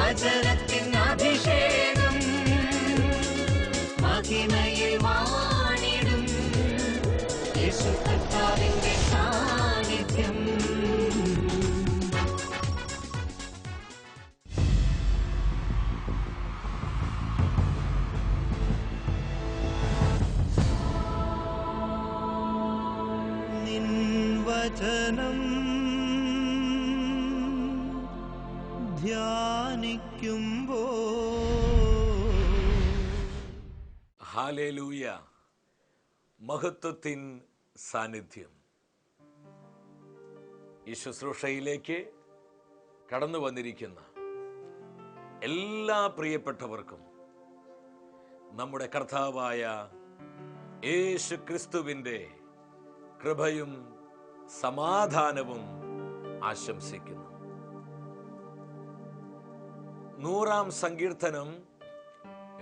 വചനത്തിൻ അഭിഷേകം മഹിമയിൽ വാണിടും യേശു കർത്താവിന്റെ സാന്നിധ്യം. നിൻ വചനം ധ്യാനിക്കുമ്പോ ഹല്ലേലൂയ. മഹത്വത്തിൻ സാന്നിധ്യം. ഈ ശുശ്രൂഷയിലേക്ക് കടന്നു വന്നിരിക്കുന്ന എല്ലാ പ്രിയപ്പെട്ടവർക്കും നമ്മുടെ കർത്താവായ യേശു ക്രിസ്തുവിൻ്റെ കൃപയും സമാധാനവും ആശംസിക്കുന്നു. 100-ാം സങ്കീർത്തനം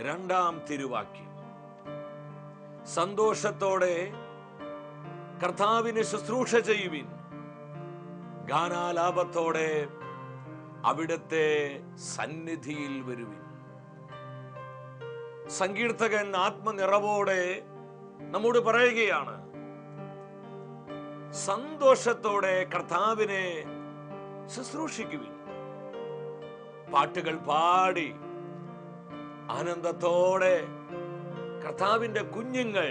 2-ാം തിരുവാക്യം. സന്തോഷത്തോടെ കർത്താവിന് ശുശ്രൂഷ ചെയ്യുവിൻ, ഗാനാലാപത്തോടെ അവിടുത്തെ സന്നിധിയിൽ വരുവിൻ. സങ്കീർത്തകൻ ആത്മനിറവോടെ നമ്മോട് പറയുകയാണ്, സന്തോഷത്തോടെ കർത്താവിനെ ശുശ്രൂഷിക്കുവിൻ. പാട്ടുകൾ പാടി ആനന്ദത്തോടെ കർത്താവിന്റെ കുഞ്ഞുങ്ങൾ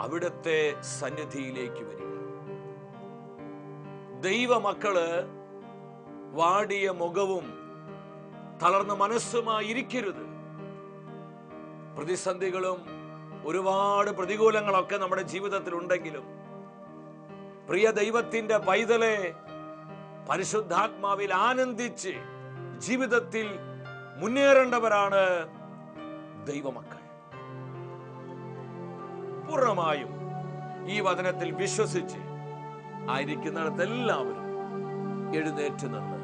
അവിടുത്തെ സന്നിധിയിലേക്ക് വരിക. ദൈവമക്കള് വാടിയ മുഖവും തളർന്ന മനസ്സുമായി ഇരിക്കരുത്. പ്രതിസന്ധികളും ഒരുപാട് പ്രതികൂലങ്ങളൊക്കെ നമ്മുടെ ജീവിതത്തിൽ ഉണ്ടെങ്കിലും പ്രിയ ദൈവത്തിന്റെ പൈതലെ, പരിശുദ്ധാത്മാവിൽ ആനന്ദിച്ച് ജീവിതത്തിൽ മുന്നേറേണ്ടവരാണ് ദൈവമക്കൾ. പൂർണ്ണമായും ഈ വചനത്തിൽ വിശ്വസിച്ച് ആയിരിക്കുന്നിടത്ത് എല്ലാവരും എഴുന്നേറ്റ് നിന്ന്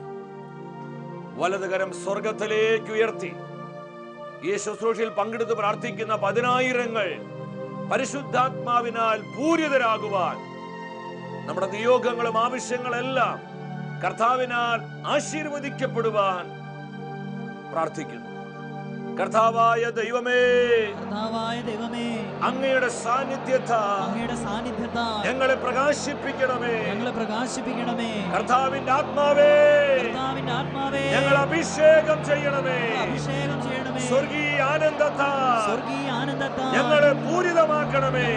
വലതുകരം സ്വർഗത്തിലേക്ക് ഉയർത്തി ഈ ശുശ്രൂഷയിൽ പങ്കെടുത്ത് പ്രാർത്ഥിക്കുന്ന 10,000 പരിശുദ്ധാത്മാവിനാൽ പൂരിതരാകുവാൻ, നമ്മുടെ നിയോഗങ്ങളും ആവശ്യങ്ങളെല്ലാം കർത്താവിനാൽ ആശീർവദിക്കപ്പെടുവാൻ പ്രാർത്ഥിക്കുന്നു. കർത്താവായ ദൈവമേ, അങ്ങയുടെ സാന്നിധ്യത്താൽ ഞങ്ങളെ പ്രകാശിപ്പിക്കണമേ. കർത്താവിന്റെ ആത്മാവേ, ഞങ്ങൾ അഭിഷേകം ചെയ്യണമേ. സ്വർഗീയ ആനന്ദത്താൽ ഞങ്ങളെ പൂരിതമാക്കണമേ.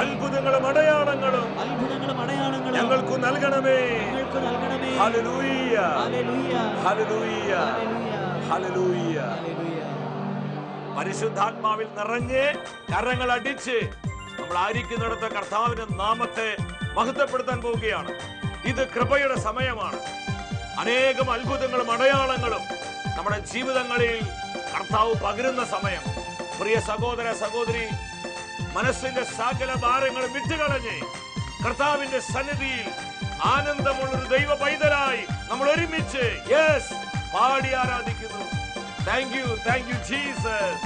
അത്ഭുതങ്ങളും അടയാളങ്ങളും ഞങ്ങൾക്ക് നൽകണമേ. Hallelujah, hallelujah, hallelujah. പരിശുദ്ധാത്മാവിൽ നിറഞ്ഞ് കരങ്ങൾ അടിച്ച് നമ്മൾ ആയിരിക്കുന്നിടത്ത് കർത്താവിന്റെ നാമത്തെ മഹത്വപ്പെടുത്താൻ പോവുകയാണ്. ഇത് കൃപയുടെ സമയമാണ്. അനേകം അത്ഭുതങ്ങളും അടയാളങ്ങളും നമ്മുടെ ജീവിതങ്ങളിൽ കർത്താവ് പകരുന്ന സമയം. പ്രിയ സഹോദര സഹോദരി, മനസ്സിന്റെ സകല ഭാരങ്ങളും വിട്ടുകളഞ്ഞ് കർത്താവിന്റെ സന്നിധിയിൽ ആനന്ദമുള്ളൊരു ദൈവ പൈതലായി നമ്മൾ ഒരുമിച്ച് പാടി ആരാധിക്കുന്നു. Thank you Jesus.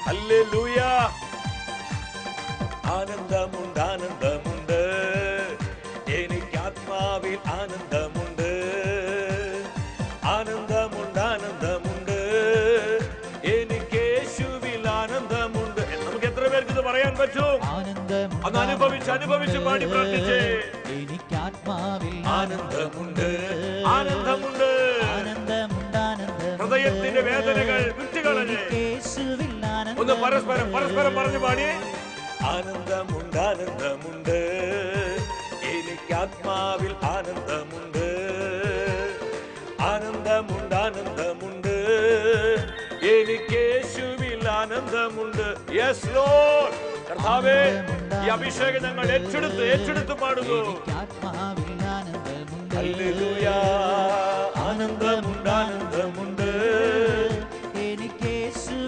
ഹല്ലേലൂയ. ആനന്ദമുണ്ട്, ആനന്ദമുണ്ട്, എനിക്ക് ആത്മാവിൽ ആനന്ദമുണ്ട്. ആനന്ദമുണ്ട്, ആനന്ദമുണ്ട്, എനിക്ക് യേശുവിൽ ആനന്ദമുണ്ട്. നമുക്ക് എത്ര പേർക്ക് ഇത് പറയാൻ പറ്റും? അന്ന് അനുഭവിച്ച് പാടി പ്രാർത്ഥിച്ചേ. എനിക്ക് ആത്മാവിൽ ആനന്ദമുണ്ട്, ആനന്ദമുണ്ട്, ഹൃദയത്തിന്റെ വേദനകൾ വിട്ടുകളഞ്ഞ് ഒന്ന് പരസ്പരം പറഞ്ഞു പാടി. ആനന്ദമുണ്ട്, ആനന്ദമുണ്ട്, എനിക്ക് ആത്മാവിൽ ആനന്ദമുണ്ട്. ആനന്ദമുണ്ട്, ആനന്ദമുണ്ട്, എനിക്ക് യേശുവിൽ ആനന്ദമുണ്ട്. Yes Lord. കർത്താവേ, ഈ അഭിഷേകം ഞങ്ങൾ ഏറ്റെടുത്ത് പാടുന്നു. ഹല്ലേലൂയ. ആനന്ദമുണ്ട്, ആനന്ദമുണ്ട്,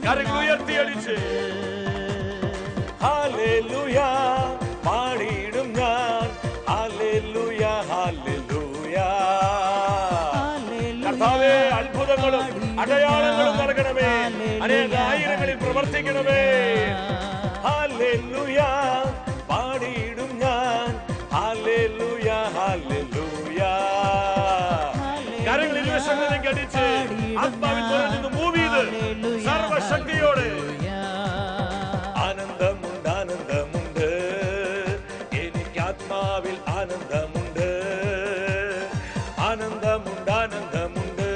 കരങ്ങൾ ഉയർത്തിയടിച്ച് ഹല്ലേലൂയ പാടിയിടും ഞാൻ. Hallelujah, hallelujah. കർത്താവേ, അത്ഭുതങ്ങളും അടയാളങ്ങളും നൽകണമേ. അനേക ആയിരങ്ങളിൽ പ്രവർത്തിക്കണമേ. ഹല്ലേലൂയ പാടിയിടും ഞാൻ. Hallelujah, hallelujah. കരങ്ങൾ ഇരുവശങ്ങളിൽ ആത്മാവിൽ നിന്ന് മൂവ് ചെയ്ത് സർവശക്തിയോടെ ആനന്ദമുണ്ട്, ആനന്ദമുണ്ട്, എനിക്ക് ആത്മാവിൽ ആനന്ദമുണ്ട്, ആനന്ദമുണ്ട്, ആനന്ദമുണ്ട്,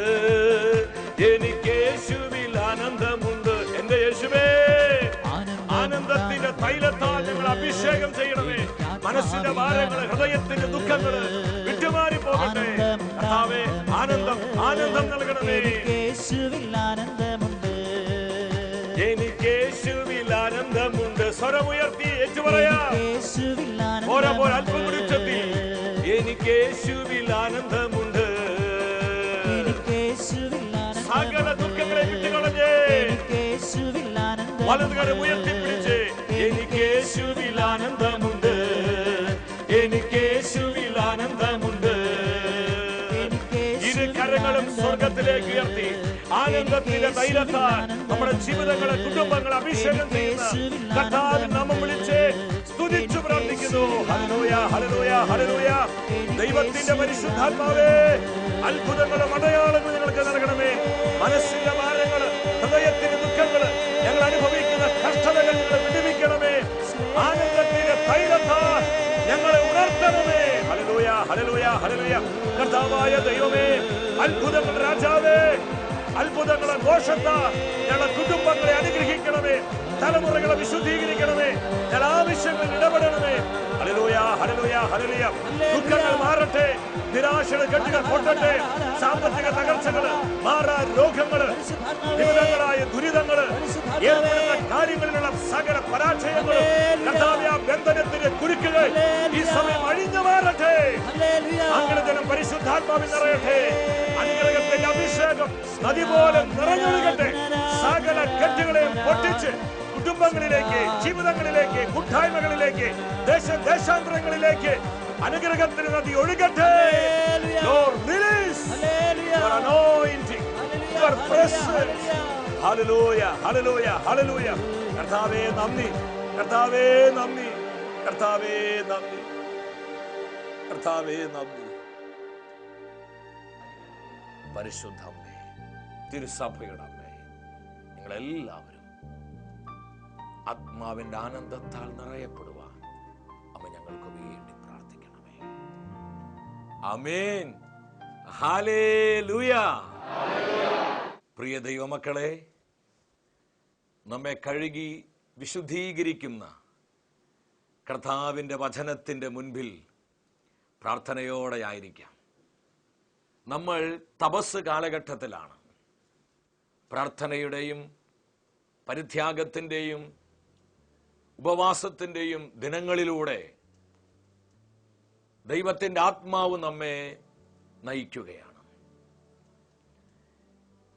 എനിക്ക് യേശുവിൽ ആനന്ദമുണ്ട്. എന്റെ യേശുവേ, ആനന്ദത്തിന്റെ തൈലത്താൽ ഞങ്ങൾ അഭിഷേകം ചെയ്യണമേ. മനസ്സിന്റെ ഭാരങ്ങള്, ഹൃദയത്തിന്റെ ദുഃഖങ്ങള് വിട്ടുമാറി പോകട്ടെ. കർത്താവേ, ആനന്ദം, ആനന്ദം നൽകണമേ. എനിക്ക് യേശുവിൽ ആനന്ദമുണ്ട്. സ്വരമുയർത്തി ഏറ്റുപറയാം. അല്പം കൂടി ഉച്ചത്തിൽ. എനിക്ക് യേശുവിൽ ആനന്ദമുണ്ട്. സകല ദുഃഖങ്ങളെ വിട്ടുകളഞ്ഞേ. വലതുകരം ഉയർത്തിപ്പിടിച്ച് എനിക്ക് യേശുവിൽ ആനന്ദമുണ്ട്, എനിക്ക് യേശുവിൽ ആനന്ദമുണ്ട്. ഇരു കരങ്ങളും സ്വർഗത്തിലേക്ക് ഉയർത്തി ആനന്ദത്തിന്റെ തൈലത്താൽ നമ്മുടെ ജീവിതങ്ങളെ, കുടുംബങ്ങളെ അഭിഷേകം ചെയ്യുന്ന കർത്താവിൻ നാമം വിളിച്ച് സ്തുതിച്ചു പ്രാർത്ഥിക്കുന്നു. Hallelujah, hallelujah, hallelujah. ദൈവത്തിന്റെ പരിശുദ്ധാത്മാവേ, അത്ഭുതങ്ങളും അടയാളങ്ങളും ഞങ്ങൾക്ക് നൽകണമേ. മനസ്സിന്റെ ഭാരങ്ങള്, ഹൃദയത്തിന്റെ ദുഃഖങ്ങള്, ഞങ്ങൾ അനുഭവിക്കുന്ന കഷ്ടതകൾ ഞങ്ങളെ വിടുവിക്കണമേ. ആനന്ദത്തിന്റെ തൈലത്താൽ ഞങ്ങളെ ഉണർത്തണമേ. Hallelujah, hallelujah, hallelujah. കർത്താവായ ദൈവമേ, അത്ഭുതങ്ങളുടെ രാജാവേ, അത്ഭുതങ്ങളെ ഘോഷത്താൽ ഞങ്ങളുടെ കുടുംബങ്ങളെ അനുഗ്രഹിക്കണമേ. തലമുറകളെ വിശുദ്ധീകരിക്കണമേ. ഞങ്ങളുടെ ആവശ്യങ്ങളിൽ ഇടപെടണമേ. Hallelujah, hallelujah, hallelujah. ദുഃഖങ്ങൾ മാറട്ടെ, നിരാശയുടെ കെട്ടുകൾ പൊട്ടട്ടെ, സാമ്പത്തിക തകർച്ചകള്, മാറാ രോഗങ്ങള്, വിവിധങ്ങളായ ദുരിതങ്ങള്, ഏർപ്പെടുന്ന കാര്യങ്ങളിലുള്ള സകല പരാജയങ്ങളും, കർത്താവേ, ബന്ധനത്തിന്റെ കുരുക്കുകൾ ഈ സമയം അഴിഞ്ഞു മാറട്ടെ. അങ്ങനെ ജനം പരിശുദ്ധാത്മാവിൽ നിറയട്ടെ. അനുഗ്രഹത്തിന്റെ അഭിഷേകം നദി പോലെ നിറഞ്ഞൊഴുകട്ടെ. സകല കെട്ടുകളെയും പൊട്ടിച്ച് കുടുംബങ്ങളിലേക്ക്, ജീവിതങ്ങളിലേക്ക്, കൂട്ടായ്മകളിലേക്ക്, ദേശാന്തരങ്ങളിലേക്ക് അനുഗ്രഹത്തിന് നദി ഒഴുകട്ടെ. Lord, release your anointing, your presence. Hallelujah, hallelujah, hallelujah. കർത്താവേ നന്ദി, കർത്താവേ നന്ദി, കർത്താവേ നന്ദി, കർത്താവേ നന്ദി. പരിശുദ്ധമേ, തിരുസഭയുടെ അമ്മേ, നിങ്ങളെല്ലാവരും ആത്മാവിന്റെ ആനന്ദത്താൽ നിറയപ്പെടുവാൻ അമ്മ ഞങ്ങൾക്ക് വേണ്ടി പ്രാർത്ഥിക്കണമേ. ആമേൻ, ഹല്ലേലൂയ. പ്രിയ ദൈവമക്കളെ, നമ്മെ കഴുകി വിശുദ്ധീകരിക്കുന്ന കർത്താവിന്റെ വചനത്തിന്റെ മുൻപിൽ പ്രാർത്ഥനയോടെ ആയിരിക്കാം. നമ്മൾ തപസ് കാലഘട്ടത്തിലാണ്. പ്രാർത്ഥനയുടെയും പരിത്യാഗത്തിന്റെയും ഉപവാസത്തിന്റെയും ദിനങ്ങളിലൂടെ ദൈവത്തിന്റെ ആത്മാവ് നമ്മെ നയിക്കുകയാണ്.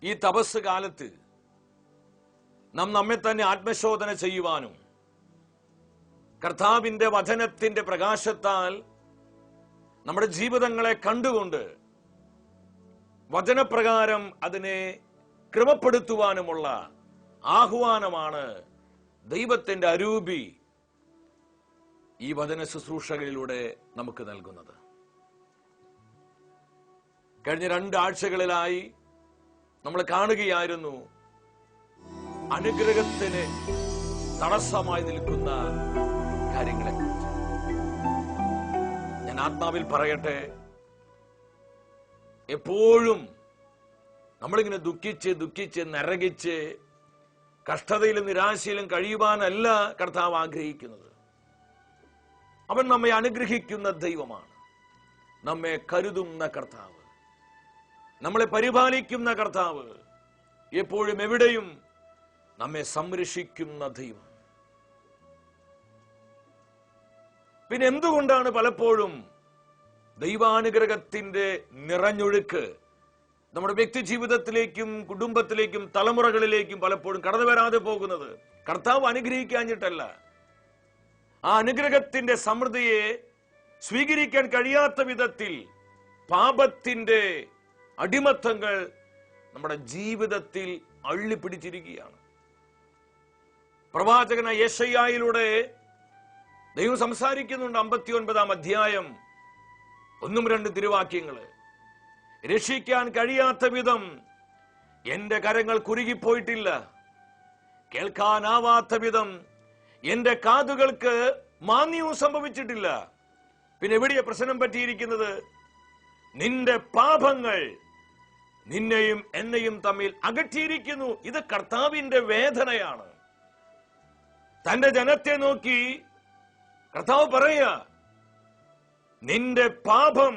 ഈ തപസ് കാലത്ത് നാം നമ്മെ തന്നെ ആത്മശോധന ചെയ്യുവാനും കർത്താവിന്റെ വചനത്തിന്റെ പ്രകാശത്താൽ നമ്മുടെ ജീവിതങ്ങളെ കണ്ടുകൊണ്ട് വചനപ്രകാരം അതിനെ ക്രമപ്പെടുത്തുവാനുമുള്ള ആഹ്വാനമാണ് ദൈവത്തിന്റെ അരൂപി ഈ വചന ശുശ്രൂഷകളിലൂടെ നമുക്ക് നൽകുന്നത്. കഴിഞ്ഞ 2 ആഴ്ചകളിലായി നമ്മൾ കാണുകയായിരുന്നു അനുഗ്രഹത്തിന് തടസ്സമായി നിൽക്കുന്ന കാര്യങ്ങളെക്കുറിച്ച്. ഞാൻ ആത്മാവിൽ പറയട്ടെ, എപ്പോഴും നമ്മളിങ്ങനെ ദുഃഖിച്ച് നരകിച്ച് കഷ്ടതയിലും നിരാശയിലും കഴിയുവാനല്ല കർത്താവ് ആഗ്രഹിക്കുന്നത്. അവൻ നമ്മെ അനുഗ്രഹിക്കുന്ന ദൈവമാണ്. നമ്മെ കരുതുന്ന കർത്താവ്, നമ്മളെ പരിപാലിക്കുന്ന കർത്താവ്, എപ്പോഴും എവിടെയും നമ്മെ സംരക്ഷിക്കുന്ന ദൈവം. പിന്നെ എന്തുകൊണ്ടാണ് പലപ്പോഴും ദൈവാനുഗ്രഹത്തിന്റെ നിറഞ്ഞൊഴുക്ക് നമ്മുടെ വ്യക്തി ജീവിതത്തിലേക്കും കുടുംബത്തിലേക്കും തലമുറകളിലേക്കും പലപ്പോഴും കടന്നു വരാതെ പോകുന്നത്? കർത്താവ് അനുഗ്രഹിക്കാഞ്ഞിട്ടല്ല. ആ അനുഗ്രഹത്തിന്റെ സമൃദ്ധിയെ സ്വീകരിക്കാൻ കഴിയാത്ത വിധത്തിൽ പാപത്തിന്റെ അടിമത്തങ്ങൾ നമ്മുടെ ജീവിതത്തിൽ അള്ളിപ്പിടിച്ചിരിക്കുകയാണ്. പ്രവാചകനായ യെശയ്യായിലൂടെ ദൈവം സംസാരിക്കുന്നുണ്ട്. 59-ാം അധ്യായം 1-2 തിരുവാക്യങ്ങള്. രക്ഷിക്കാൻ കഴിയാത്ത വിധം എന്റെ കരങ്ങൾ കുരുകിപ്പോയിട്ടില്ല, കേൾക്കാനാവാത്ത വിധം എന്റെ കാതുകൾക്ക് മാന്യവും സംഭവിച്ചിട്ടില്ല. പിന്നെ എവിടെയാ പ്രശ്നം പറ്റിയിരിക്കുന്നത്? നിന്റെ പാപങ്ങൾ നിന്നെയും എന്നെയും തമ്മിൽ അകറ്റിയിരിക്കുന്നു. ഇത് കർത്താവിന്റെ വേദനയാണ്. തന്റെ ജനത്തെ നോക്കി കർത്താവ് പറയുക, നിന്റെ പാപം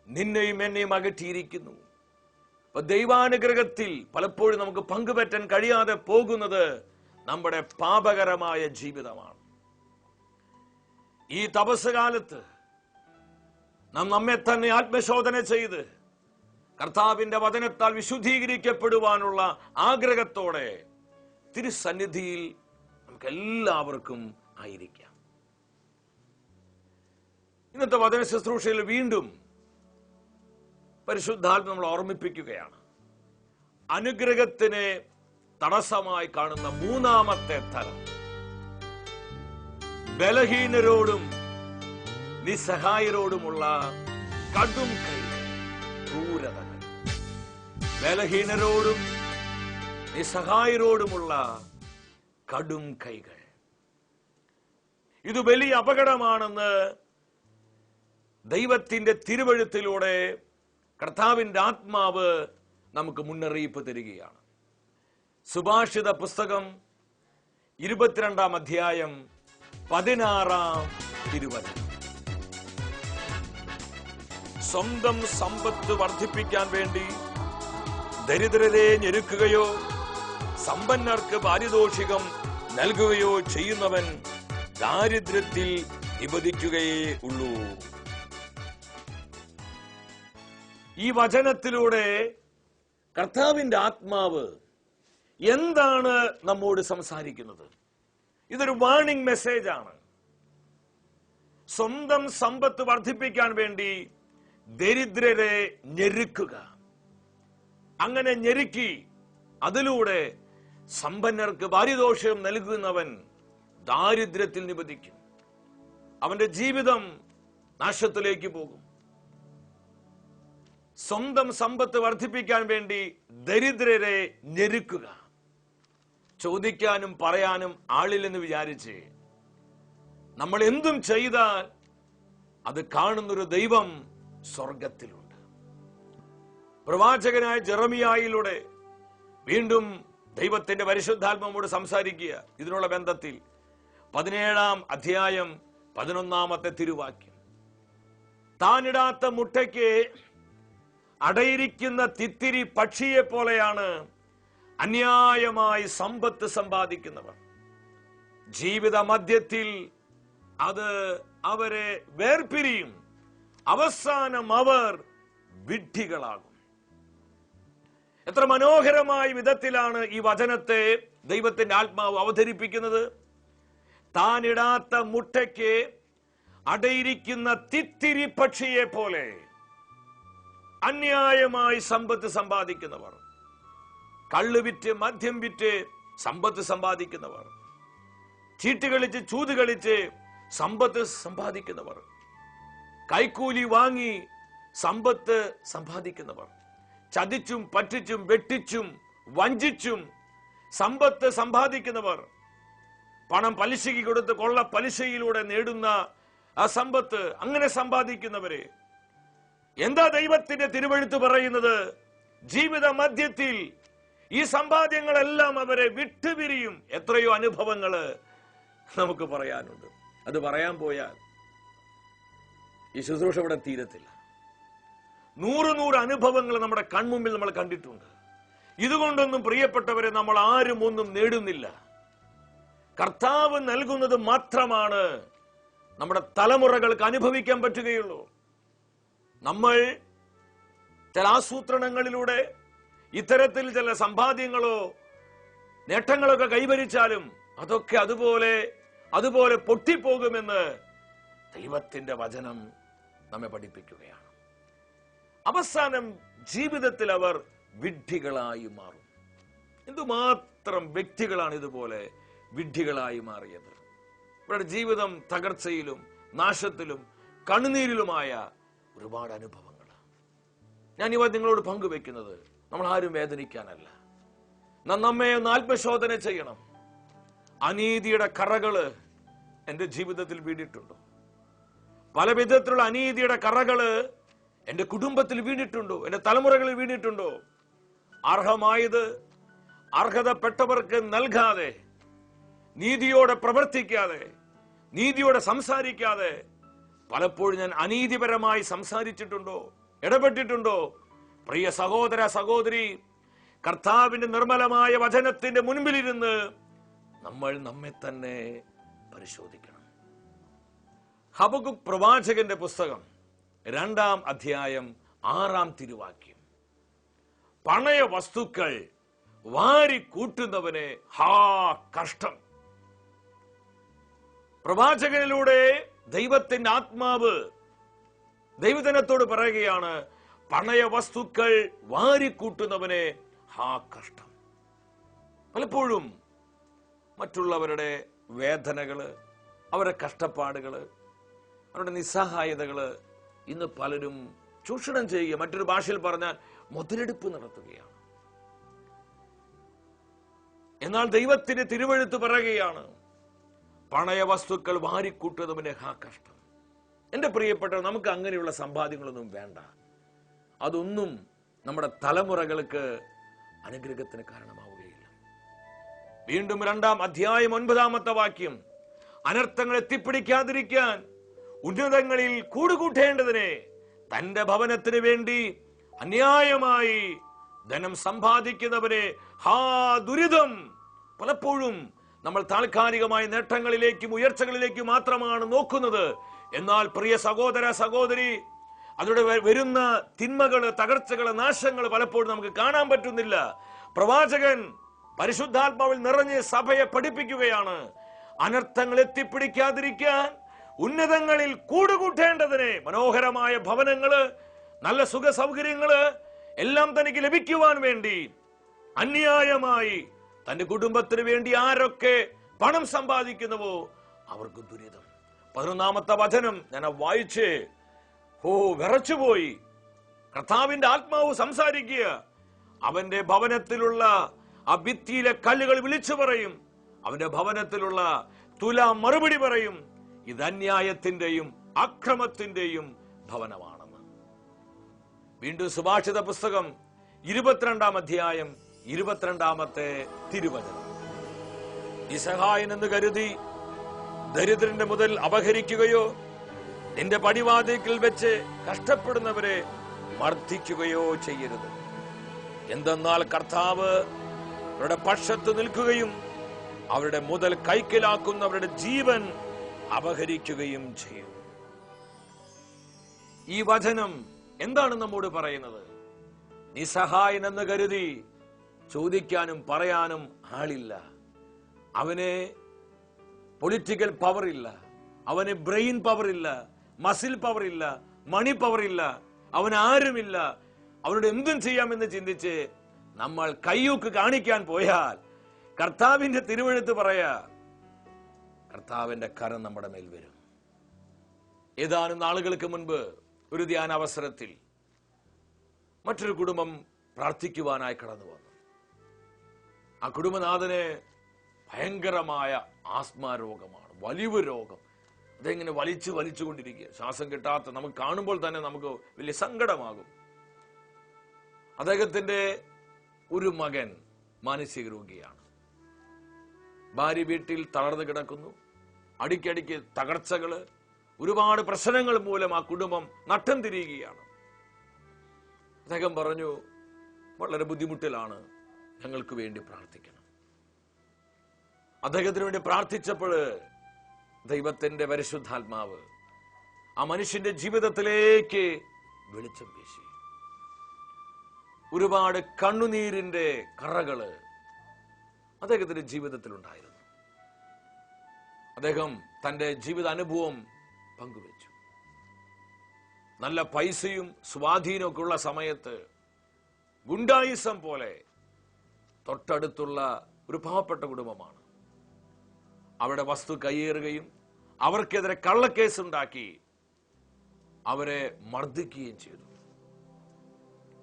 നിന്നെയും എന്നെയും അകറ്റിയിരിക്കുന്നു. അപ്പൊ ദൈവാനുഗ്രഹത്തിൽ പലപ്പോഴും നമുക്ക് പങ്കുപറ്റാൻ കഴിയാതെ പോകുന്നത് നമ്മുടെ പാപകരമായ ജീവിതമാണ്. ഈ തപസ് കാലത്ത് നാം നമ്മെ തന്നെ ആത്മശോധന ചെയ്ത് കർത്താവിന്റെ വചനത്താൽ വിശുദ്ധീകരിക്കപ്പെടുവാനുള്ള ആഗ്രഹത്തോടെ തിരുസന്നിധിയിൽ നമുക്ക് എല്ലാവർക്കും ആയിരിക്കാം. ഇന്നത്തെ വചന ശുശ്രൂഷയിൽ വീണ്ടും പരിശുദ്ധാത്മ നമ്മൾ ഓർമ്മിപ്പിക്കുകയാണ്. അനുഗ്രഹത്തിന് തടസ്സമായി കാണുന്ന മൂന്നാമത്തെ തലം ബലഹീനരോടും നിസ്സഹായരോടുമുള്ള കടും കൈകൾ, ക്രൂരതകൾ. ബലഹീനരോടും നിസ്സഹായരോടുമുള്ള കടും കൈകൾ. ഇത് വലിയ അപകടമാണെന്ന് ദൈവത്തിന്റെ തിരുവഴുത്തിലൂടെ കർത്താവിന്റെ ആത്മാവ് നമുക്ക് മുന്നറിയിപ്പ് തരികയാണ്. സുഭാഷിത പുസ്തകം 22-ാം അധ്യായം 16-ാം തിരുവചനം. സ്വന്തം സമ്പത്ത് വർദ്ധിപ്പിക്കാൻ വേണ്ടി ദരിദ്രരെ ഞെരുക്കുകയോ സമ്പന്നർക്ക് പാരിതോഷികം നൽകുകയോ ചെയ്യുന്നവൻ ദാരിദ്ര്യത്തിൽ നിബന്ധിക്കുകയേ ഉള്ളൂ. ഈ വചനത്തിലൂടെ കർത്താവിന്റെ ആത്മാവ് എന്താണ് നമ്മോട് സംസാരിക്കുന്നത്? ഇതൊരു വാർണിംഗ് മെസ്സേജ് ആണ്. സ്വന്തം സമ്പത്ത് വർദ്ധിപ്പിക്കാൻ വേണ്ടി ദരിദ്രരെ ഞെരുക്കുക, അങ്ങനെ ഞെരുക്കി അതിലൂടെ സമ്പന്നർക്ക് പാരിതോഷികം നൽകുന്നവൻ ദാരിദ്ര്യത്തിൽ നിബന്ധിക്കും. അവന്റെ ജീവിതം നാശത്തിലേക്ക് പോകും. സ്വന്തം സമ്പത്ത് വർദ്ധിപ്പിക്കാൻ വേണ്ടി ദരിദ്രരെ ഞെരുക്കുക, ചോദിക്കാനും പറയാനും ആളില്ലെന്ന് വിചാരിച്ച് നമ്മൾ എന്തും ചെയ്താൽ അത് കാണുന്നൊരു ദൈവം സ്വർഗത്തിലുണ്ട്. പ്രവാചകനായ ജെറമിയായിലൂടെ വീണ്ടും ദൈവത്തിന്റെ പരിശുദ്ധാത്മാവോട് സംസാരിക്കുക. ഇതിനുള്ള ബന്ധത്തിൽ 17-ാം അധ്യായം 11-ാമത്തെ തിരുവാക്യം. താനിടാത്ത മുട്ടയ്ക്ക് അടയിരിക്കുന്ന തിത്തിരി പക്ഷിയെ പോലെയാണ് അന്യായമായി സമ്പത്ത് സമ്പാദിക്കുന്നവർ. ജീവിത മധ്യത്തിൽ അത് അവരെ വേർപിരിയും, അവസാനം അവർ വിഡ്ഢികളാകും. എത്ര മനോഹരമായ വിധത്തിലാണ് ഈ വചനത്തെ ദൈവത്തിന്റെ ആത്മാവ് അവതരിപ്പിക്കുന്നത്. താനിടാത്ത മുട്ടയ്ക്ക് അടയിരിക്കുന്ന തിത്തിരി പക്ഷിയെ പോലെ അന്യായമായി സമ്പത്ത് സമ്പാദിക്കുന്നവർ, കള്ള് വിറ്റ് മദ്യം വിറ്റ് സമ്പത്ത് സമ്പാദിക്കുന്നവർ, ചീട്ട് കളിച്ച് ചൂത് കളിച്ച് സമ്പത്ത് സമ്പാദിക്കുന്നവർ, കൈക്കൂലി വാങ്ങി സമ്പത്ത് സമ്പാദിക്കുന്നവർ, ചതിച്ചും പറ്റിച്ചും വെട്ടിച്ചും വഞ്ചിച്ചും സമ്പത്ത് സമ്പാദിക്കുന്നവർ, പണം പലിശയ്ക്ക് കൊടുത്ത് കൊള്ള പലിശയിലൂടെ നേടുന്ന ആ സമ്പത്ത്, അങ്ങനെ സമ്പാദിക്കുന്നവരെ എന്താ ദൈവത്തിന്റെ തിരുവെഴുത്ത് പറയുന്നത്? ജീവിത മധ്യത്തിൽ ഈ സമ്പാദ്യങ്ങളെല്ലാം അവരെ വിട്ടുപിരിയും. എത്രയോ അനുഭവങ്ങള് നമുക്ക് പറയാനുണ്ട്. അത് പറയാൻ പോയാൽ ഈ ശുശ്രൂഷ ഇവിടെ തീരത്തില്ല. 100 അനുഭവങ്ങൾ നമ്മുടെ കൺമുമ്പിൽ നമ്മൾ കണ്ടിട്ടുണ്ട്. ഇതുകൊണ്ടൊന്നും പ്രിയപ്പെട്ടവരെ നമ്മൾ ആരും ഒന്നും നേടുന്നില്ല. കർത്താവ് നൽകുന്നത് മാത്രമാണ് നമ്മുടെ തലമുറകൾക്ക് അനുഭവിക്കാൻ പറ്റുകയുള്ളൂ. നമ്മൾ ചില ആസൂത്രണങ്ങളിലൂടെ ഇത്തരത്തിൽ ചില സമ്പാദ്യങ്ങളോ നേട്ടങ്ങളൊക്കെ കൈവരിച്ചാലും അതൊക്കെ അതുപോലെ പൊട്ടിപ്പോകുമെന്ന് ദൈവത്തിന്റെ വചനം നമ്മെ പഠിപ്പിക്കുകയാണ്. അവസാനം ജീവിതത്തിൽ അവർ വിഡ്ഢികളായി മാറും. എന്തുമാത്രം വ്യക്തികളാണ് ഇതുപോലെ വിഡ്ഢികളായി മാറിയത്? ഇവരുടെ ജീവിതം തകർച്ചയിലും നാശത്തിലും കണ്ണുനീരിലുമായ ഒരുപാട് അനുഭവങ്ങൾ ഞാൻ നിങ്ങളോട് പങ്കുവെക്കുന്നത് നമ്മൾ ആരും വേദനിക്കാനല്ല. നമ്മെ ഒന്ന് ആത്മശോധന ചെയ്യണം. അനീതിയുടെ കറകള് എന്റെ ജീവിതത്തിൽ വീണിട്ടുണ്ടോ? പല വിധത്തിലുള്ള അനീതിയുടെ കറകള് എന്റെ കുടുംബത്തിൽ വീണിട്ടുണ്ടോ? എന്റെ തലമുറകളിൽ വീണിട്ടുണ്ടോ? അർഹമായത് അർഹതപ്പെട്ടവർക്ക് നൽകാതെ, നീതിയോടെ പ്രവർത്തിക്കാതെ, നീതിയോടെ സംസാരിക്കാതെ പലപ്പോഴും ഞാൻ അനീതിപരമായി സംസാരിച്ചിട്ടുണ്ടോ? ഇടപെട്ടിട്ടുണ്ടോ? പ്രിയ സഹോദര സഹോദരി, കർത്താവിന്റെ നിർമ്മലമായ വചനത്തിന്റെ മുൻപിലിരുന്ന് നമ്മൾ നമ്മെ തന്നെ പരിശോധിക്കണം. ഹബക്കൂക്ക് പ്രവാചകന്റെ പുസ്തകം 2-ാം അധ്യായം 6-ാം തിരുവാക്യം. പണയ വസ്തുക്കൾ വാരി കൂട്ടുന്നവനെ ഹാ കഷ്ടം. പ്രവാചകനിലൂടെ ദൈവത്തിന്റെ ആത്മാവ് ദൈവജനത്തോട് പറയുകയാണ്, പണയ വസ്തുക്കൾ വാരിക്കൂട്ടുന്നവനെ ഹാ കഷ്ടം. പലപ്പോഴും മറ്റുള്ളവരുടെ വേദനകള്, അവരുടെ കഷ്ടപ്പാടുകള്, അവരുടെ നിസ്സഹായതകള് ഇന്ന് പലരും ചൂഷണം ചെയ്യുക, മറ്റൊരു ഭാഷയിൽ പറഞ്ഞാൽ മുതലെടുപ്പ് നടത്തുകയാണ്. എന്നാൽ ദൈവത്തിന്റെ തിരുവെഴുത്ത് പറയുകയാണ്, പണയ വസ്തുക്കൾ വാരിക്കൂട്ടുന്നവനെ ഹാ കഷ്ടം. എന്റെ പ്രിയപ്പെട്ടവർ, നമുക്ക് അങ്ങനെയുള്ള സമ്പാദ്യങ്ങളൊന്നും വേണ്ട. അതൊന്നും നമ്മുടെ തലമുറകൾക്ക് അനുഗ്രഹത്തിന് കാരണമാവുകയില്ല. വീണ്ടും 2-ാം അധ്യായം 9-ാമത്തെ വാക്യം, അനർത്ഥങ്ങൾ എത്തിപ്പിടിക്കാതിരിക്കാൻ ഉന്നതങ്ങളിൽ കൂടുകൂട്ടേണ്ടതിനെ തന്റെ ഭവനത്തിന് വേണ്ടി അന്യായമായി ധനം സമ്പാദിക്കുന്നവരെ ഹാ ദുരിതം. പലപ്പോഴും നമ്മൾ താൽക്കാലികമായ നേട്ടങ്ങളിലേക്കും ഉയർച്ചകളിലേക്കും മാത്രമാണ് നോക്കുന്നത്. എന്നാൽ പ്രിയ സഹോദര സഹോദരി, അതിലൂടെ വരുന്ന തിന്മകള്, തകർച്ചകള്, നാശങ്ങള് പലപ്പോഴും നമുക്ക് കാണാൻ പറ്റുന്നില്ല. പ്രവാചകൻ പരിശുദ്ധാത്മാവിൽ നിറഞ്ഞ് സഭയെ പഠിപ്പിക്കുകയാണ്, അനർത്ഥങ്ങൾ എത്തിപ്പിടിക്കാതിരിക്കാൻ ഉന്നതങ്ങളിൽ കൂടുകൂട്ടേണ്ടതിനെ, മനോഹരമായ ഭവനങ്ങള്, നല്ല സുഖ സൗകര്യങ്ങള് എല്ലാം തനിക്ക് ലഭിക്കുവാൻ വേണ്ടി അന്യായമായി തന്റെ കുടുംബത്തിന് വേണ്ടി ആരൊക്കെ പണം സമ്പാദിക്കുന്നുവോ അവർക്ക് ദുരിതം. 11-ാമത്തെ വചനം ഞാൻ വായിച്ച് വിറച്ചുപോയി. കർത്താവിന്റെ ആത്മാവ് സംസാരിക്കുക. അവന്റെ ഭവനത്തിലുള്ള ആ ഭിത്തിയിലെ കല്ലുകൾ വിളിച്ചു പറയും, അവന്റെ ഭവനത്തിലുള്ള തുല മറുപടി പറയും, ഇത് അന്യായത്തിന്റെയും അക്രമത്തിന്റെയും ഭവനമാണെന്ന്. വീണ്ടും സുഭാഷിത പുസ്തകം 22-ാം അധ്യായം 22-ാമത്തെ തിരുവചനം, നിസ്സഹായൻ എന്ന് കരുതി ദരിദ്രന്റെ മുതൽ അപഹരിക്കുകയോ നിന്റെ പടിവാതിൽക്കൽ വെച്ച് കഷ്ടപ്പെടുന്നവരെ മർദ്ദിക്കുകയോ ചെയ്യരുത്. എന്തെന്നാൽ കർത്താവ് അവരുടെ പക്ഷത്ത് നിൽക്കുകയും അവരുടെ മുതൽ കൈക്കലാക്കുന്നവരുടെ ജീവൻ അപഹരിക്കുകയും ചെയ്യും. ഈ വചനം എന്താണ് നമ്മോട് പറയുന്നത്? നിസ്സഹായൻ എന്ന് കരുതി ചോദിക്കാനും പറയാനും ആളില്ല. അവന് പൊളിറ്റിക്കൽ പവർ ഇല്ല, അവന് ബ്രെയിൻ പവർ ഇല്ല, മസിൽ പവർ ഇല്ല, മണി പവർ ഇല്ല, അവന് ആരുമില്ല, അവനോട് എന്തും ചെയ്യാമെന്ന് ചിന്തിച്ച് നമ്മൾ കയ്യൂക്ക് കാണിക്കാൻ പോയാൽ കർത്താവിന്റെ തിരുവെഴുത്ത് പറയാ, കർത്താവിന്റെ കരം നമ്മുടെ മേൽ വരും. ഏതാനും നാളുകൾക്ക് മുൻപ് ഒരു ധ്യാന അവസരത്തിൽ മറ്റൊരു കുടുംബം പ്രാർത്ഥിക്കുവാനായി കടന്നു വന്നു. ആ കുടുംബനാഥന് ഭയങ്കരമായ ആസ്മ രോഗമാണ്, വലിയ രോഗം. അതെങ്ങനെ വലിച്ചുകൊണ്ടിരിക്കുക, ശ്വാസം കിട്ടാത്ത, നമുക്ക് കാണുമ്പോൾ തന്നെ നമുക്ക് വലിയ സങ്കടമാകും. അദ്ദേഹത്തിന്റെ ഒരു മകൻ മാനസിക രോഗിയാണ്. ഭാര്യ വീട്ടിൽ തളർന്നു കിടക്കുന്നു. അടിക്കടിക്ക് തകർച്ചകള്, ഒരുപാട് പ്രശ്നങ്ങൾ മൂലം ആ കുടുംബം നട്ടം തിരിയുകയാണ്. അദ്ദേഹം പറഞ്ഞു, വളരെ ബുദ്ധിമുട്ടിലാണ്, ഞങ്ങൾക്ക് വേണ്ടി പ്രാർത്ഥിക്കണം. അദ്ദേഹത്തിന് വേണ്ടി പ്രാർത്ഥിച്ചപ്പോൾ ദൈവത്തിന്റെ പരിശുദ്ധാത്മാവ് ആ മനുഷ്യന്റെ ജീവിതത്തിലേക്ക് വെളിച്ചം വീശി. ഒരുപാട് കണ്ണുനീരിന്റെ കറകള് അദ്ദേഹത്തിന്റെ ജീവിതത്തിൽ ഉണ്ടായിരുന്നു. അദ്ദേഹം തന്റെ ജീവിത അനുഭവം പങ്കുവച്ചു. നല്ല പൈസയും സ്വാധീനമൊക്കെ ഉള്ള സമയത്ത് ഗുണ്ടായിസം പോലെ തൊട്ടടുത്തുള്ള ഒരു പാവപ്പെട്ട കുടുംബമാണ്. അവിടെ വസ്തു കയ്യേറുകയും അവർക്കെതിരെ കള്ളക്കേസ് ഉണ്ടാക്കി അവരെ മർദ്ദിക്കുകയും ചെയ്തു.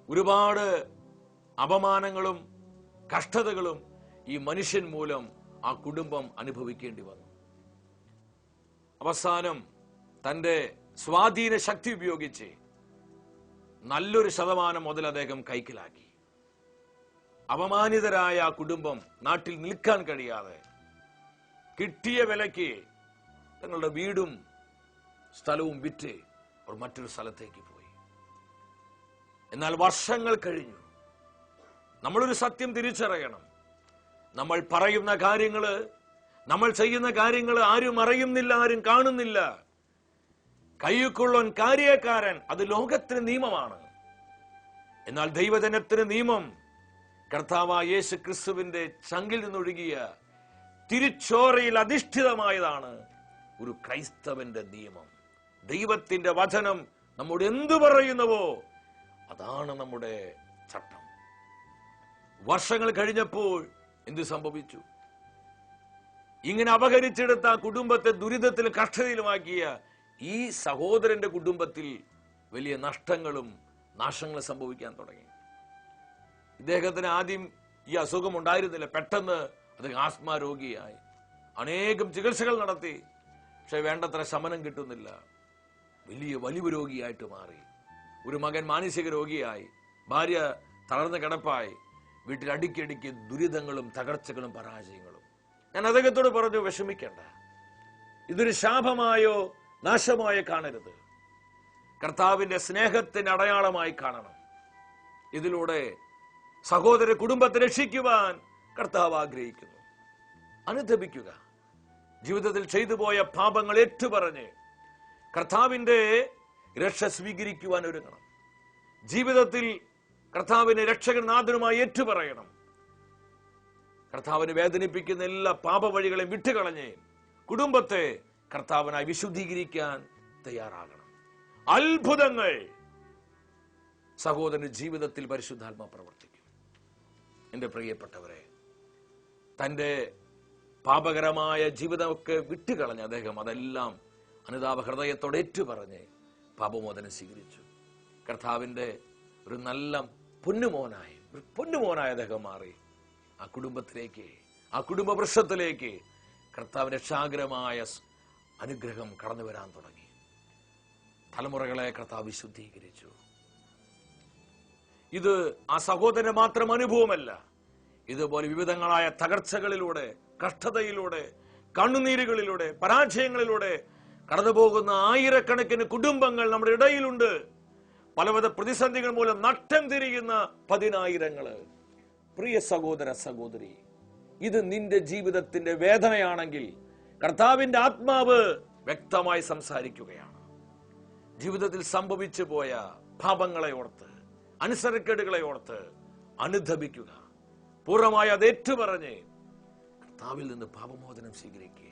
ഒരുപാട് അപമാനങ്ങളും കഷ്ടതകളും ഈ മനുഷ്യൻ മൂലം ആ കുടുംബം അനുഭവിക്കേണ്ടി വന്നു. അവസാനം തന്റെ സ്വാധീന ശക്തി ഉപയോഗിച്ച് നല്ലൊരു ശതമാനം മുതൽ അദ്ദേഹം കൈക്കലാക്കി. അപമാനിതരായ ആ കുടുംബം നാട്ടിൽ നിൽക്കാൻ കഴിയാതെ കിട്ടിയ വിലയ്ക്ക് തങ്ങളുടെ വീടും സ്ഥലവും വിറ്റ് അവർ മറ്റൊരു സ്ഥലത്തേക്ക് പോയി. എന്നാൽ വർഷങ്ങൾ കഴിഞ്ഞു. നമ്മളൊരു സത്യം തിരിച്ചറിയണം. നമ്മൾ പറയുന്ന കാര്യങ്ങള്, നമ്മൾ ചെയ്യുന്ന കാര്യങ്ങൾ ആരും അറിയുന്നില്ല, ആരും കാണുന്നില്ല. കയ്യുക്കുള്ളവൻ കാര്യക്കാരൻ, അത് ലോകത്തിന് നിയമമാണ്. എന്നാൽ ദൈവജനത്തിന് നിയമം കർത്താവായ യേശു ക്രിസ്തുവിന്റെ ചങ്കിൽ നിന്നൊഴുകിയ തിരുച്ചോരയിൽ അധിഷ്ഠിതമായതാണ് ഒരു ക്രൈസ്തവന്റെ നിയമം. ദൈവത്തിന്റെ വചനം നമ്മോട് എന്തു പറയുന്നുവോ അതാണ് നമ്മുടെ ചട്ടം. വർഷങ്ങൾ കഴിഞ്ഞപ്പോൾ എന്ത് സംഭവിച്ചു? ഇങ്ങനെ അപഹരിച്ചെടുത്ത കുടുംബത്തെ ദുരിതത്തിലും കഷ്ടതയിലുമാക്കിയ ഈ സഹോദരന്റെ കുടുംബത്തിൽ വലിയ നഷ്ടങ്ങളും നാശങ്ങളും സംഭവിക്കാൻ തുടങ്ങി. ഇദ്ദേഹത്തിന് ആദ്യം ഈ അസുഖം ഉണ്ടായിരുന്നില്ല. പെട്ടെന്ന് അദ്ദേഹം ആസ്മ രോഗിയായി. അനേകം ചികിത്സകൾ നടത്തി. പക്ഷെ വേണ്ടത്ര ശമനം കിട്ടുന്നില്ല. വലിയ വലിവ് രോഗിയായിട്ട് മാറി. ഒരു മകൻ മാനസിക രോഗിയായി. ഭാര്യ തളർന്ന് കിടപ്പായി. വീട്ടിൽ അടിക്കടിക്ക് ദുരിതങ്ങളും തകർച്ചകളും പരാജയങ്ങളും. ഞാൻ അദ്ദേഹത്തോട് പറഞ്ഞു, വിഷമിക്കേണ്ട. ഇതൊരു ശാപമായോ നാശമായോ കാണരുത്. കർത്താവിന്റെ സ്നേഹത്തിന്റെ അടയാളമായി കാണണം. ഇതിലൂടെ സഹോദര കുടുംബത്തെ രക്ഷിക്കുവാൻ കർത്താവ് ആഗ്രഹിക്കുന്നു. അനുദപിക്കുക. ജീവിതത്തിൽ ചെയ്തു പോയ പാപങ്ങൾ ഏറ്റുപറഞ്ഞ് കർത്താവിന്റെ രക്ഷ സ്വീകരിക്കുവാൻ ഒരുങ്ങണം. ജീവിതത്തിൽ കർത്താവിനെ രക്ഷകനാഥനുമായി ഏറ്റുപറയണം. കർത്താവിനെ വേദനിപ്പിക്കുന്ന എല്ലാ പാപവഴികളെയും വിട്ടുകളഞ്ഞ് കുടുംബത്തെ കർത്താവിനായി വിശുദ്ധീകരിക്കാൻ തയ്യാറാകണം. അത്ഭുതങ്ങൾ സഹോദരന്റെ ജീവിതത്തിൽ പരിശുദ്ധാത്മ പ്രവർത്തിക്കും. എന്റെ പ്രിയപ്പെട്ടവരെ, തന്റെ പാപകരമായ ജീവിതമൊക്കെ വിട്ടുകളഞ്ഞ അദ്ദേഹം അതെല്ലാം അനുതാപ ഹൃദയത്തോടെ ഏറ്റുപറഞ്ഞ് പാപമോചനം സ്വീകരിച്ചു. കർത്താവിന്റെ ഒരു നല്ല പൊന്നുമോനായി അദ്ദേഹം മാറി. ആ കുടുംബത്തിലേക്ക്, ആ കുടുംബ വൃക്ഷത്തിലേക്ക് കർത്താവിന്റെ രക്ഷാകരമായ അനുഗ്രഹം കടന്നു വരാൻ തുടങ്ങി. തലമുറകളെ കർത്താവ് വിശുദ്ധീകരിച്ചു. ഇത് ആ സഹോദരന് മാത്രം അനുഭവമല്ല. ഇതുപോലെ വിവിധങ്ങളായ തകർച്ചകളിലൂടെ, കഷ്ടതയിലൂടെ, കണ്ണുനീരുകളിലൂടെ, പരാജയങ്ങളിലൂടെ കടന്നുപോകുന്ന ആയിരക്കണക്കിന് കുടുംബങ്ങൾ നമ്മുടെ ഇടയിലുണ്ട്. പലവിധ പ്രതിസന്ധികൾ മൂലം നട്ടം തിരിയുന്ന പതിനായിരങ്ങള്. പ്രിയ സഹോദര സഹോദരി, ഇത് നിന്റെ ജീവിതത്തിന്റെ വേദനയാണെങ്കിൽ കർത്താവിന്റെ ആത്മാവ് വ്യക്തമായി സംസാരിക്കുകയാണ്. ജീവിതത്തിൽ സംഭവിച്ചു പോയ പാപങ്ങളെ ഓർത്ത്, അനുസരണക്കേടുകളെ ഓർത്ത് അനുദപിക്കുക. പൂർണ്ണമായി അത് ഏറ്റുപറഞ്ഞ് കർത്താവിൽ നിന്ന് പാപമോചനം സ്വീകരിക്കുക.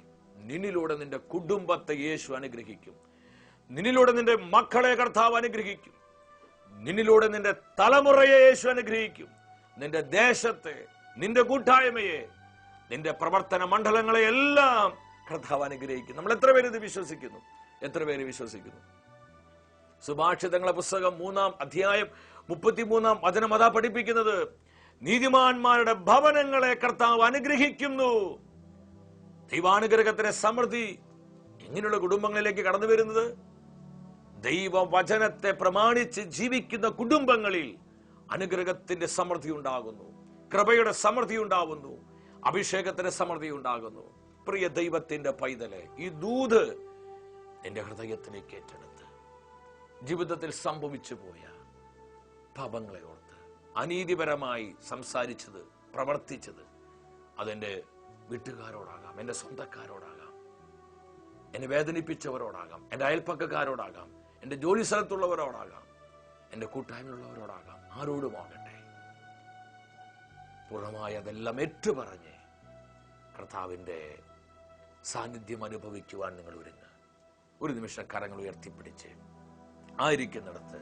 നിന്നിലൂടെ നിന്റെ കുടുംബത്തെ യേശു അനുഗ്രഹിക്കും. നിന്നിലൂടെ നിന്റെ മക്കളെ കർത്താവ് അനുഗ്രഹിക്കും. നിന്നിലൂടെ നിന്റെ തലമുറയെ യേശു അനുഗ്രഹിക്കും. നിന്റെ ദേശത്തെ, നിന്റെ കൂട്ടായ്മയെ, നിന്റെ പ്രവർത്തന മണ്ഡലങ്ങളെ എല്ലാം കർത്താവ് അനുഗ്രഹിക്കും. നമ്മൾ എത്ര പേര് ഇത് വിശ്വസിക്കുന്നു? എത്ര പേര് വിശ്വസിക്കുന്നു? സുഭാഷിതങ്ങളെ പുസ്തകം 3-ാം അധ്യായം 33-ാം വചനം അതാ പഠിപ്പിക്കുന്നത്. നീതിമാന്മാരുടെ ഭവനങ്ങളെ കർത്താവ് അനുഗ്രഹിക്കുന്നു. ദൈവാനുഗ്രഹത്തിന്റെ സമൃദ്ധി എങ്ങനെയുള്ള കുടുംബങ്ങളിലേക്ക് കടന്നു വരുന്നത്? ദൈവവചനത്തെ പ്രമാണിച്ച് ജീവിക്കുന്ന കുടുംബങ്ങളിൽ അനുഗ്രഹത്തിന്റെ സമൃദ്ധി ഉണ്ടാകുന്നു, കൃപയുടെ സമൃദ്ധി ഉണ്ടാകുന്നു, അഭിഷേകത്തിന്റെ സമൃദ്ധി ഉണ്ടാകുന്നു. പ്രിയ ദൈവത്തിന്റെ പൈതലെ, ഈ ദൂത് എന്റെ ഹൃദയത്തിലേക്ക് ഏറ്റെടുത്ത് ജീവിതത്തിൽ സംഭവിച്ചു പോയ പാപങ്ങളെ ഓർത്ത്, അനീതിപരമായി സംസാരിച്ചത്, പ്രവർത്തിച്ചത്, അതെന്റെ വീട്ടുകാരോടാകാം, എന്റെ സ്വന്തക്കാരോടാകാം, എന്നെ വേദനിപ്പിച്ചവരോടാകാം, എന്റെ അയൽപ്പക്കക്കാരോടാകാം, എന്റെ ജോലി സ്ഥലത്തുള്ളവരോടാകാം, എന്റെ കൂട്ടായ്മയുള്ളവരോടാകാം, ആരോടുമാകട്ടെ, പൂർണ്ണമായി അതെല്ലാം ഏറ്റുപറഞ്ഞ് കർത്താവിന്റെ സാന്നിധ്യം അനുഭവിക്കുവാൻ നിങ്ങൾ ഒരുങ്ങുക. ഒരു നിമിഷം കരങ്ങൾ ഉയർത്തിപ്പിടിച്ച് ആയിരിക്കുന്നിടത്ത്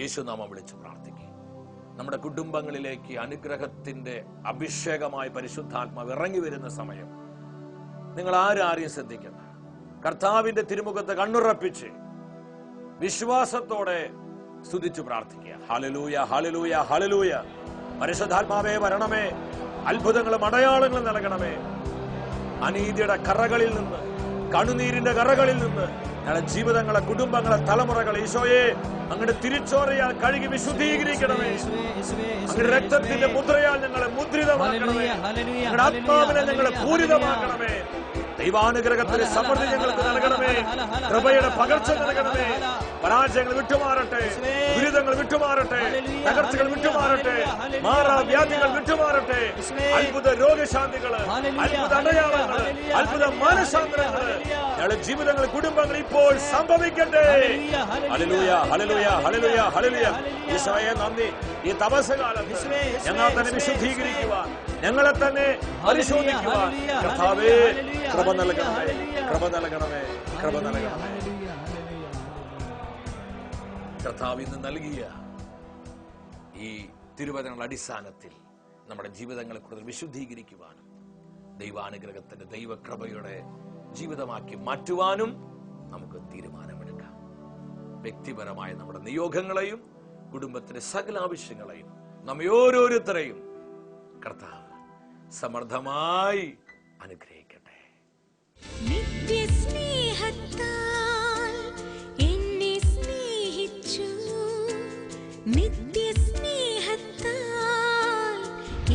യേശുനാമം വിളിച്ച് പ്രാർത്ഥിക്കുക. നമ്മുടെ കുടുംബങ്ങളിലേക്ക് അനുഗ്രഹത്തിന്റെ അഭിഷേകമായി പരിശുദ്ധാത്മാവ് ഇറങ്ങി വരുന്ന സമയം നിങ്ങൾ ആരെയും ശ്രദ്ധിക്കണ്ട. കർത്താവിന്റെ തിരുമുഖത്ത് കണ്ണുറപ്പിച്ച് വിശ്വാസത്തോടെ സ്തുതിച്ചു പ്രാർത്ഥിക്കുക. Hallelujah, hallelujah, hallelujah. പരിശുദ്ധാത്മാവേ വരണമേ, അത്ഭുതങ്ങളും അടയാളങ്ങളും നൽകണമേ. അനീതിയുടെ കറകളിൽ നിന്ന്, കണ്ണുനീരിന്റെ കറകളിൽ നിന്ന് ഞങ്ങളുടെ ജീവിതങ്ങളെ, കുടുംബങ്ങളെ, തലമുറകളെ ഈശോയെ അങ്ങയുടെ തിരിച്ചോരയാൽ കഴുകി വിശുദ്ധീകരിക്കണമേ. അങ്ങയുടെ രക്തത്തിന്റെ മുദ്രയാൽ ഞങ്ങളെ മുദ്രിതമാക്കണമേ. ഞങ്ങളുടെ ആത്മാവിനെ ഞങ്ങളെ പൂരിതമാക്കണമേ. ദൈവാനുഗ്രഹത്തിന്റെ സമൃദ്ധി ഞങ്ങൾക്ക് നൽകണമേ. കൃപയുടെ പകർച്ച നൽകണമേ. പരാജയങ്ങൾ വിട്ടുമാറട്ടെ, ദുരിതങ്ങൾ വിട്ടുമാറട്ടെ, തകർച്ചകൾ വിട്ടുമാറട്ടെ, മാറാവ്യാധികൾ വിട്ടുമാറട്ടെ, അത്ഭുത രോഗശാന്തികള്, അത്ഭുത അടയാളങ്ങള്, അത്ഭുത മാനസാന്തരങ്ങള് ഞങ്ങളുടെ ജീവിതങ്ങൾ, കുടുംബങ്ങൾ ഇപ്പോൾ സംഭവിക്കട്ടെ. Hallelujah, hallelujah, hallelujah, hallelujah. ഈശോയെ നന്ദി. ഈ തപസ്സുകാലത്ത് ഞങ്ങളെ തന്നെ വിശുദ്ധീകരിക്കുവാൻ, ഞങ്ങളെ തന്നെ പരിശോധിക്കുവാൻ കർത്താവേ കൃപ നൽകണമേ, കൃപ നൽകണമേ, കൃപ നൽകണമേ. കർത്താവ് ഇന്ന് നൽകിയ ഈ തിരുവചനങ്ങളുടെ അടിസ്ഥാനത്തിൽ നമ്മുടെ ജീവിതങ്ങളെ കൂടുതൽ വിശുദ്ധീകരിക്കുവാനും ദൈവാനുഗ്രഹത്തിന്റെ, ദൈവകൃപയുടെ ജീവിതമാക്കി മാറ്റുവാനും നമുക്ക് തീരുമാനമെടുക്കാം. വ്യക്തിപരമായ നമ്മുടെ നിയോഗങ്ങളെയും കുടുംബത്തിന്റെ സകല ആവശ്യങ്ങളെയും നമ്മെ ഓരോരുത്തരെയും കർത്താവ് സമൃദ്ധമായി അനുഗ്രഹിക്കട്ടെ. നിത്യസ്നേഹത്താൽ എന്നെ സ്നേഹിച്ചു, നിത്യസ്നേഹത്താൽ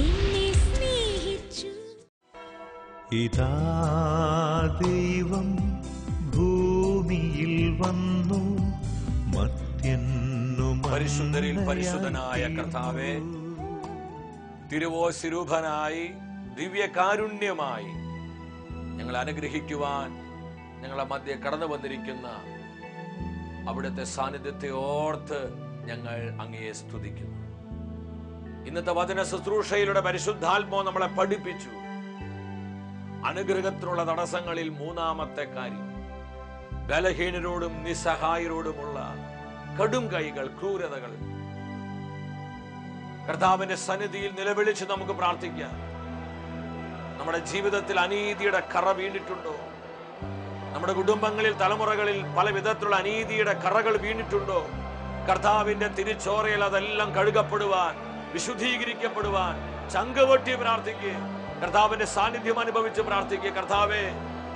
എന്നെ സ്നേഹിച്ചു. ഇതാ ദൈവം ഭൂമിയിൽ വന്നു, മർത്യനു പരിശുദ്ധരിൽ പരിശുദ്ധനായ കർത്താവേ, തിരുവോസ്വരൂപനായി ദിവ്യകാരുണ്യമായി ഞങ്ങളെ അനുഗ്രഹിക്കുവാൻ ഞങ്ങളെ മധ്യ കടന്നു വന്നിരിക്കുന്ന അവിടുത്തെ സാന്നിധ്യത്തെ ഓർത്ത് ഞങ്ങൾ അങ്ങയെ സ്തുതിക്കുന്നു. ഇന്നത്തെ വചന ശുശ്രൂഷയിലൂടെ പരിശുദ്ധാത്മാവ് നമ്മളെ പഠിപ്പിച്ചു. അനുഗ്രഹത്തിനുള്ള തടസ്സങ്ങളിൽ മൂന്നാമത്തെ കാര്യം, ബലഹീനരോടും നിസ്സഹായരോടുമുള്ള കടും കൈകൾ, ക്രൂരതകൾ. കർത്താവിന്റെ സന്നിധിയിൽ നിലവിളിച്ച് നമുക്ക് പ്രാർത്ഥിക്കാം. നമ്മുടെ ജീവിതത്തിൽ അനീതിയുടെ കറ വീണിട്ടുണ്ടോ? നമ്മുടെ കുടുംബങ്ങളിൽ, തലമുറകളിൽ പല വിധത്തിലുള്ള അനീതിയുടെ കറകൾ വീണിട്ടുണ്ടോ? കർത്താവിന്റെ തിരിച്ചോരയിൽ അതെല്ലാം കഴുകപ്പെടുവാൻ, വിശുദ്ധീകരിക്കപ്പെടുവാൻ ചങ്കുവെട്ടി പ്രാർത്ഥിക്കുക. കർത്താവിന്റെ സാന്നിധ്യം അനുഭവിച്ച് പ്രാർത്ഥിക്കുക. കർത്താവേ,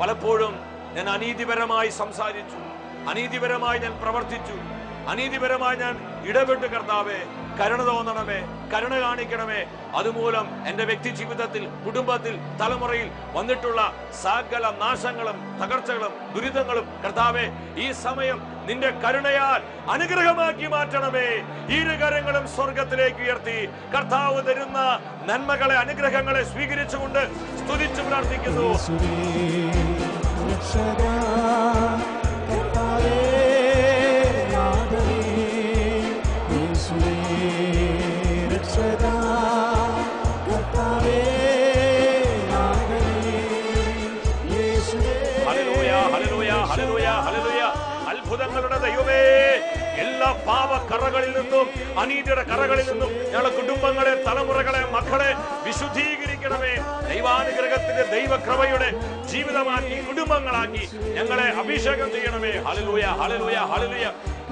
പലപ്പോഴും ഞാൻ അനീതിപരമായി സംസാരിച്ചു, അനീതിപരമായി ഞാൻ പ്രവർത്തിച്ചു, അനീതിപരമായി ഞാൻ ഇടപെട്ട്. കർത്താവേ, കരുണ തോന്നണമേ, കരുണ കാണിക്കണമേ. അതുമൂലം എന്റെ വ്യക്തി ജീവിതത്തിൽ, കുടുംബത്തിൽ, തലമുറയിൽ വന്നിട്ടുള്ള സകല നാശങ്ങളും, തകർച്ചകളും, ദുരിതങ്ങളും കർത്താവേ, ഈ സമയം നിന്റെ കരുണയാൽ അനുഗ്രഹമാക്കി മാറ്റണമേ. ഇരുകരങ്ങളും സ്വർഗത്തിലേക്ക് ഉയർത്തി കർത്താവ് തരുന്ന നന്മകളെ, അനുഗ്രഹങ്ങളെ സ്വീകരിച്ചുകൊണ്ട് സ്തുതിച്ചു പ്രാർത്ഥിക്കുന്നു. അത്ഭുതങ്ങളുടെ ദൈവമേ, എല്ലാ പാപക്കറകളിൽ നിന്നും, അനീതിയുടെ കറകളിൽ നിന്നും ഞങ്ങളുടെ കുടുംബങ്ങളെ, തലമുറകളെ, മക്കളെ വിശുദ്ധീകരിക്കണമേ. ദൈവാനുഗ്രഹത്തിന്റെ, ദൈവകൃപയുടെ ജീവിതമാക്കി, കുടുംബങ്ങളാക്കി ഞങ്ങളെ അഭിഷേകം ചെയ്യണമേ. Hallelujah, hallelujah, hallelujah.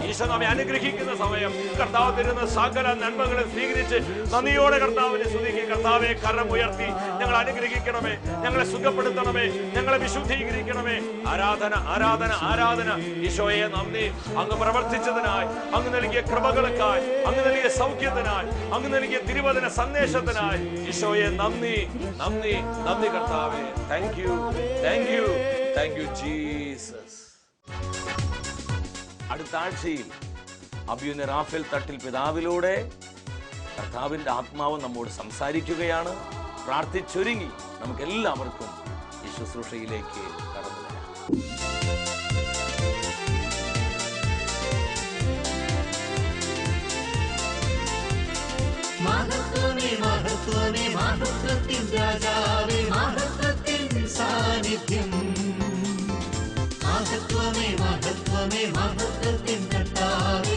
ഈശോ നമ്മെ അനുഗ്രഹിക്കുന്ന സമയം കർത്താവ് തരുന്ന സകല നന്മകളെ സ്വീകരിച്ച് നന്ദിയോടെ കർത്താവിനെ സ്തുതിക്കുക. കർത്താവെ, കരം ഉയർത്തി ഞങ്ങൾ അനുഗ്രഹിക്കണമേ, ഞങ്ങളെ സുഖപ്പെടുത്തണമേ, ഞങ്ങളെ വിശുദ്ധീകരിക്കണമേ. ആരാധന, ആരാധന, ആരാധന. ഈശോയെ നന്ദി. അങ്ങ് പ്രവർത്തിച്ചതിനായി, അങ്ങ് നൽകിയ കൃപകൾക്കായി, അങ്ങ് നൽകിയ സൗഖ്യത്തിനായി, അങ്ങ് നൽകിയ തിരുവചന സന്ദേശത്തിനായി ഈശോയെ നന്ദി, നന്ദി, നന്ദി കർത്താവെ. Thank you, thank you, thank you Jesus. അടുത്ത ആഴ്ചയിൽ അഭിയുന്ന റാഫേൽ തട്ടിൽ പിതാവിലൂടെ കർത്താവിന്റെ ആത്മാവ് നമ്മോട് സംസാരിക്കുകയാണ്. പ്രാർത്ഥിച്ചൊരുങ്ങി നമുക്ക് എല്ലാവർക്കും ഈ ശുശ്രൂഷയിലേക്ക് കടന്നു വരാം. മഹത്വമേ, മഹത്വമേ, മഹത്വത്തിൻ രാജാവേ, മഹത്വത്തിൻ സാന്നിധ്യം. മഹത്വമേ, മഹത്വമേ, മഹത്വത്തിൻ കർത്താവേ,